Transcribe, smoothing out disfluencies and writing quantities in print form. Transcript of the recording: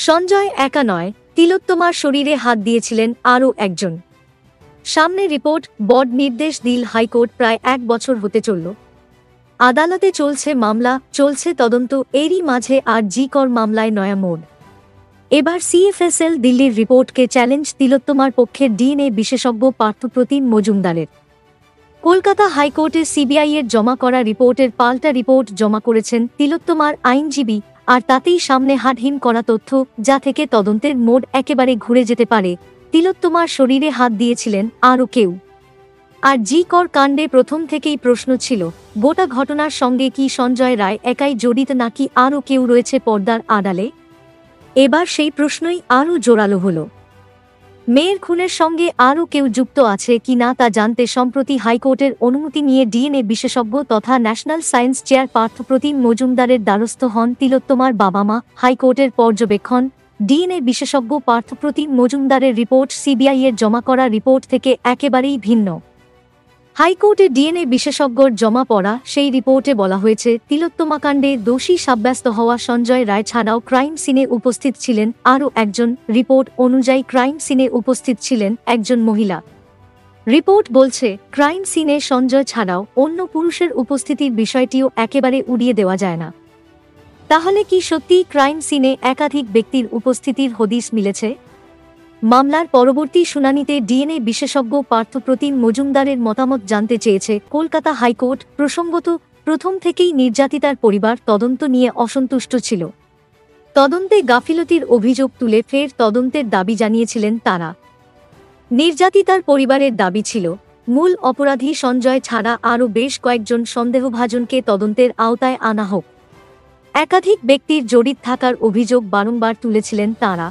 সঞ্জয় একা নয়, তিলোত্তমার শরীরে হাত দিয়েছিলেন আরও একজন। সামনে রিপোর্ট, বড নির্দেশ দিল হাইকোর্ট। প্রায় 1 বছর হতে চলল, আদালতে চলছে মামলা, চলছে তদন্ত। এরই মাঝে আর.জি. কর মামলায় নয়া মোড়। এবার সিএফএসএল দিল্লির রিপোর্টকে চ্যালেঞ্জ তিলোত্তমার পক্ষের ডিএনএ বিশেষজ্ঞ পার্থপ্রতিম মজুমদারের। কলকাতা হাইকোর্টে সিবিআইয়ের জমা করা রিপোর্টের পাল্টা রিপোর্ট জমা করেছেন তিলোত্তমার আইনজীবী, আর তাতেই সামনে হাড়হিম করা তথ্য, যা থেকে তদন্তের মোড় একেবারে ঘুরে যেতে পারে। তিলোত্তমার শরীরে হাত দিয়েছিলেন আরও কেউ। আর.জি. কর কাণ্ডে প্রথম থেকেই প্রশ্ন ছিল, গোটা ঘটনার সঙ্গে কি সঞ্জয় রায় একাই জড়িত নাকি আরও কেউ রয়েছে পর্দার আড়ালে? এবার সেই প্রশ্নই আরও জোরালো হল। মেয়ের খুনের সঙ্গে আরও কেউ যুক্ত আছে কি না তা জানতে সম্প্রতি হাইকোর্টের অনুমতি নিয়ে ডিএনএ বিশেষজ্ঞ তথা ন্যাশনাল সায়েন্স চেয়ার পার্থপ্রতিম মজুমদারের দ্বারস্থ হন তিলোত্তমার বাবা মা। হাইকোর্টের পর্যবেক্ষণ, ডিএনএ বিশেষজ্ঞ পার্থপ্রতিম মজুমদারের রিপোর্ট সিবিআইয়ের জমা করা রিপোর্ট থেকে একেবারেই ভিন্ন। হাইকোর্টে ডিএনএ বিশেষজ্ঞর জমা পড়া সেই রিপোর্টে বলা হয়েছে, তিলোত্তমাকাণ্ডে দোষী সাব্যস্ত হওয়া সঞ্জয় রায় ছাড়াও ক্রাইম সিনে উপস্থিত ছিলেন আরও একজন। রিপোর্ট অনুযায়ী ক্রাইম সিনে উপস্থিত ছিলেন একজন মহিলা। রিপোর্ট বলছে, ক্রাইম সিনে সঞ্জয় ছাড়াও অন্য পুরুষের উপস্থিতির বিষয়টিও একেবারে উড়িয়ে দেওয়া যায় না। তাহলে কি সত্যিই ক্রাইম সিনে একাধিক ব্যক্তির উপস্থিতির হদিস মিলেছে? মামলার পরবর্তী শুনানিতে ডিএনএ বিশেষজ্ঞ পার্থপ্রতিম মজুমদারের মতামত জানতে চেয়েছে কলকাতা হাইকোর্ট। প্রসঙ্গত, প্রথম থেকেই নির্যাতিতার পরিবার তদন্ত নিয়ে অসন্তুষ্ট ছিল। তদন্তে গাফিলতির অভিযোগ তুলে ফের তদন্তের দাবি জানিয়েছিলেন তারা। নির্যাতিতার পরিবারের দাবি ছিল, মূল অপরাধী সঞ্জয় ছাড়া আরও বেশ কয়েকজন সন্দেহভাজনকে তদন্তের আওতায় আনা হোক। একাধিক ব্যক্তির জড়িত থাকার অভিযোগ বারংবার তুলেছিলেন তারা।